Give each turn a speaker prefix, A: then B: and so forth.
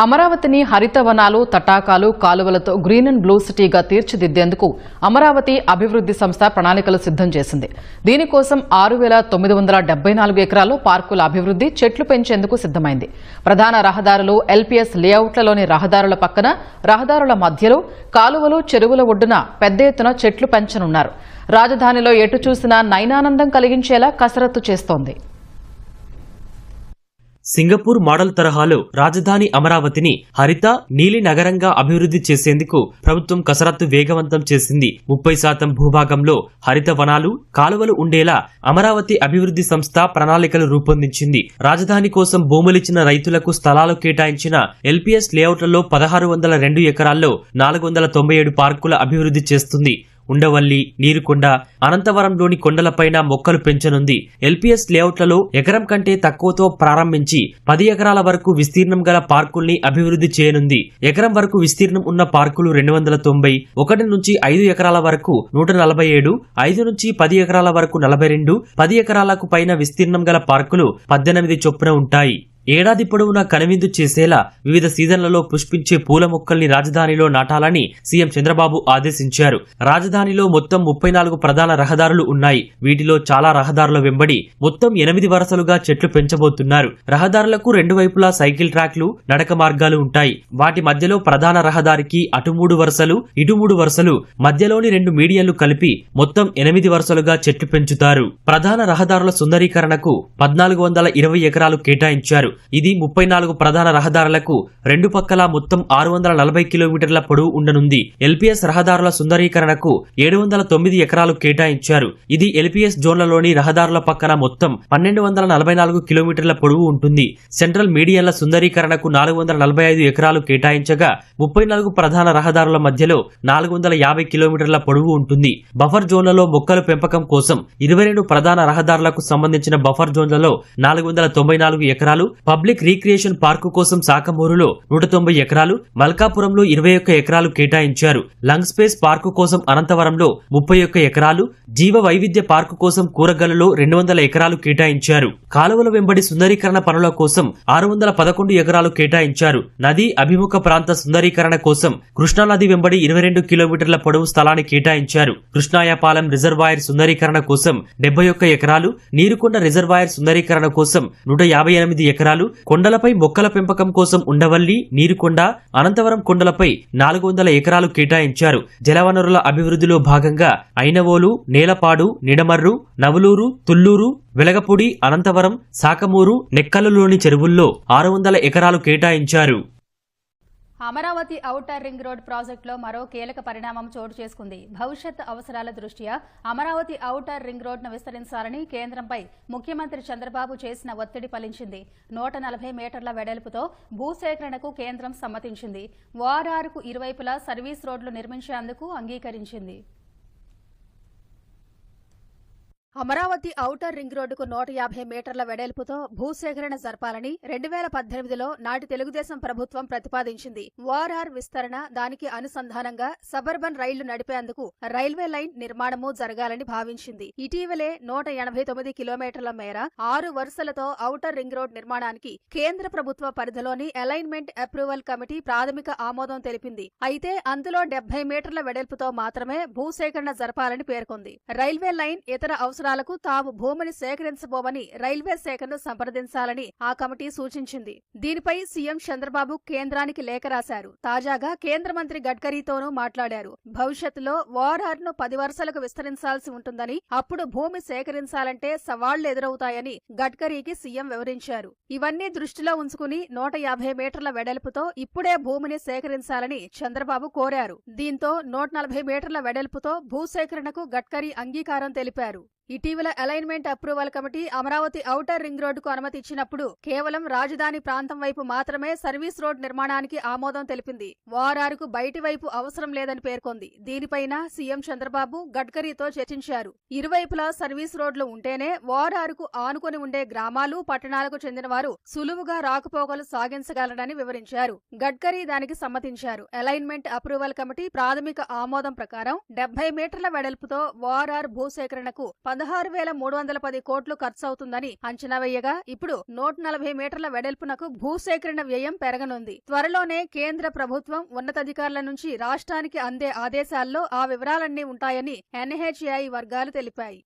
A: అమరావతిని హరిత వనాలు, తటాకాలు, కాలువలతో గ్రీన్ అండ్ బ్లూ సిటీగా తీర్చిదిద్దేందుకు అమరావతి అభివృద్ది సంస్థ ప్రణాళికలు సిద్దం చేసింది. దీనికోసం 6,974 ఎకరాల్లో పార్కుల అభివృద్ది, చెట్లు పెంచేందుకు సిద్దమైంది. ప్రధాన రహదారులు, ఎల్పీఎస్ లేఅవుట్లలోని రహదారుల పక్కన, రహదారుల మధ్యలో, కాలువలు, చెరువుల ఒడ్డున పెద్ద ఎత్తున చెట్లు పెంచనున్నారు. రాజధానిలో ఎటు చూసినా నయనానందం కలిగించేలా కసరత్తు చేస్తోంది.
B: సింగపూర్ మోడల్ తరహాలో రాజధాని అమరావతిని హరిత, నీలి నగరంగా అభివృద్ధి చేసేందుకు ప్రభుత్వం కసరత్తు వేగవంతం చేసింది. 30% భూభాగంలో హరిత వనాలు, కాలువలు ఉండేలా అమరావతి అభివృద్ధి సంస్థ ప్రణాళికలు రూపొందించింది. రాజధాని కోసం భూములిచ్చిన రైతులకు స్థలాలు కేటాయించిన ఎల్పీఎస్ లేఅవుట్లలో 1602 ఎకరాల్లో 497 పార్కుల అభివృద్ధి చేస్తుంది. ఉండవల్లి, నీరుకొండ, అనంతవరంలోని కొండలపైన మొక్కలు పెంచనుంది. ఎల్పీఎస్ లేఅవుట్లలో ఎకరం కంటే తక్కువతో ప్రారంభించి 10 ఎకరాల వరకు విస్తీర్ణం గల పార్కుల్ని అభివృద్ధి చేయనుంది. ఎకరం వరకు విస్తీర్ణం ఉన్న పార్కులు 290, 1 నుంచి 5 ఎకరాల వరకు 147, 5 నుంచి 10 ఎకరాల వరకు 42, 10 ఎకరాలకు పైన విస్తీర్ణం గల పార్కులు 18 చొప్పున ఉంటాయి. ఏడాది పొడవునా కనువిందు చేసేలా వివిధ సీజన్లలో పుష్పించే పూల మొక్కల్ని రాజధానిలో నాటాలని సీఎం చంద్రబాబు ఆదేశించారు. రాజధానిలో మొత్తం 34 ప్రధాన రహదారులు ఉన్నాయి. వీటిలో చాలా రహదారుల వెంబడి మొత్తం 8 వరుసలుగా చెట్లు పెంచబోతున్నారు. రహదారులకు 2 వైపులా సైకిల్ ట్రాక్లు, నడక మార్గాలు ఉంటాయి. వాటి మధ్యలో ప్రధాన రహదారికి అటు 3 వరుసలు, ఇటు 3 వరుసలు, మధ్యలోని 2 మీడియన్లు కలిపి మొత్తం 8 వరుసలుగా చెట్లు పెంచుతారు. ప్రధాన రహదారుల సుందరీకరణకు 1420 ఎకరాలు కేటాయించారు. ఇది 34 ప్రధాన రహదారులకు 2 పక్కల మొత్తం 640 కిలోమీటర్ల పొడవు ఉండనుంది. ఎల్పీఎస్ రహదారుల సుందరీకరణకు 709 ఎకరాలు కేటాయించారు. ఇది ఎల్పీఎస్ జోన్లలోని రహదారుల పక్కన మొత్తం 1244 కిలోమీటర్ల పొడవు ఉంటుంది. సెంట్రల్ మీడియన్ల సుందరీకరణకు 445 ఎకరాలు కేటాయించగా 34 ప్రధాన రహదారుల మధ్యలో 450 కిలోమీటర్ల పొడవు ఉంటుంది. బఫర్ జోన్లలో మొక్కల పెంపకం కోసం 22 ప్రధాన రహదారులకు సంబంధించిన బఫర్ జోన్లలో 494 ఎకరాలు, పబ్లిక్ రీక్రియేషన్ పార్కు కోసం సాకమూరులో 190 ఎకరాలు, మల్కాపురంలో 21 ఎకరాలు కేటాయించారు. లంగ్ స్పేస్ పార్కు కోసం అనంతవరంలో 31 ఎకరాలు, జీవ వైవిధ్య పార్కు కోసం కూరగల్లులో 200 ఎకరాలు కేటాయించారు. కాలువల వెంబడి సుందరీకరణ పనుల కోసం 611 ఎకరాలు కేటాయించారు. నదీ అభిముఖ ప్రాంత సుందరీకరణ కోసం కృష్ణానది వెంబడి 22 కిలోమీటర్ల పొడవు స్థలాన్ని కేటాయించారు. కృష్ణాయపాలెం రిజర్వాయర్ సుందరీకరణ కోసం 71 ఎకరాలు, నీరుకొండ రిజర్వాయర్ సుందరీకరణ కోసం 158 ఎకరాలు, కొండలపై మొక్కల పెంపకం కోసం ఉండవల్లి, నీరుకొండ, అనంతవరం కొండలపై 400 ఎకరాలు కేటాయించారు. జలవనరుల అభివృద్ధిలో భాగంగా ఐనవోలు, నేలపాడు, నిడమర్రు, నవలూరు, తుళ్లూరు, వెలగపూడి, అనంతవరం, సాకమూరు, నెక్కలులోని చెరువుల్లో 600 ఎకరాలు కేటాయించారు.
C: అమరావతి ఔటర్ రింగ్ రోడ్ ప్రాజెక్టులో మరో కీలక పరిణామం చోటు చేసుకుంది. భవిష్యత్ అవసరాల దృష్ట్యా అమరావతి ఔటర్ రింగ్ రోడ్ను విస్తరించాలని కేంద్రంపై ముఖ్యమంత్రి చంద్రబాబు చేసిన ఒత్తిడి ఫలించింది. 140 మీటర్ల వెడల్పుతో భూసేకరణకు కేంద్రం సమ్మతించింది. ఓఆర్ఆర్కు ఇరువైపులా సర్వీస్ రోడ్లు నిర్మించేందుకు అంగీకరించింది. అమరావతి ఔటర్ రింగ్ రోడ్డుకు 150 మీటర్ల వెడల్పుతో భూసేకరణ జరపాలని 2018లో నాటి తెలుగుదేశం ప్రభుత్వం ప్రతిపాదించింది. ఓఆర్ఆర్ విస్తరణ, దానికి అనుసంధానంగా సబర్బన్ రైళ్లు నడిపేందుకు రైల్వే లైన్ నిర్మాణము జరగాలని భావించింది. ఇటీవలే 189 కిలోమీటర్ల మేర 6 వరుసలతో ఔటర్ రింగ్ రోడ్ నిర్మాణానికి కేంద్ర ప్రభుత్వ పరిధిలోని అలైన్మెంట్ అప్రూవల్ కమిటీ ప్రాథమిక ఆమోదం తెలిపింది. అయితే అందులో 70 మీటర్ల వెడల్పుతో మాత్రమే భూసేకరణ జరపాలని పేర్కొంది. రైల్వే లైన్ ఇతర అవసరాలకు తాము భూమిని సేకరించబోమని రైల్వే శాఖను సంప్రదించాలని ఆ కమిటీ సూచించింది. దీనిపై సీఎం చంద్రబాబు కేంద్రానికి లేఖ రాశారు. తాజాగా కేంద్ర మంత్రి గడ్కరీతోనూ మాట్లాడారు. భవిష్యత్తులో ఓఆర్ఆర్ ను 10 వరుసలకు విస్తరించాల్సి ఉంటుందని, అప్పుడు భూమి సేకరించాలంటే సవాళ్లు ఎదురవుతాయని గడ్కరీకి సీఎం వివరించారు. ఇవన్నీ దృష్టిలో ఉంచుకుని 150 మీటర్ల వెడల్పుతో ఇప్పుడే భూమిని సేకరించాలని చంద్రబాబు కోరారు. దీంతో 140 మీటర్ల వెడల్పుతో భూసేకరణకు గడ్కరీ అంగీకారం తెలిపారు. ఇటీవల alignment approval committee Amaravati outer ring రోడ్డుకు అనుమతి ఇచ్చినప్పుడు కేవలం రాజధాని ప్రాంతం వైపు మాత్రమే సర్వీస్ రోడ్ నిర్మాణానికి ఆమోదం తెలిపింది. ఓఆర్ఆర్కు బయటి వైపు అవసరం లేదని పేర్కొంది. దీనిపైన సీఎం చంద్రబాబు గడ్కరీతో చర్చించారు. ఇరువైపులా సర్వీస్ రోడ్లు ఉంటేనే ఓఆర్ఆర్కు ఆనుకొని ఉండే గ్రామాలు, పట్టణాలకు చెందిన వారు సులువుగా రాకపోకలు సాగించగలరని వివరించారు. గడ్కరీ దానికి సమ్మతించారు. అలైన్మెంట్ అప్రూవల్ కమిటీ ప్రాథమిక ఆమోదం ప్రకారం 70 మీటర్ల వెడల్పుతో ఓఆర్ఆర్ భూసేకరణకు 16,310 కోట్లు ఖర్చవుతుందని అంచనా వేయగా ఇప్పుడు 140 మీటర్ల వెడల్పునకు భూసేకరణ వ్యయం పెరగనుంది. త్వరలోనే కేంద్ర ప్రభుత్వం ఉన్నతాధికారుల నుంచి రాష్ట్రానికి అందే ఆదేశాల్లో ఆ వివరాలన్నీ ఉంటాయని NHAI వర్గాలు తెలిపాయి.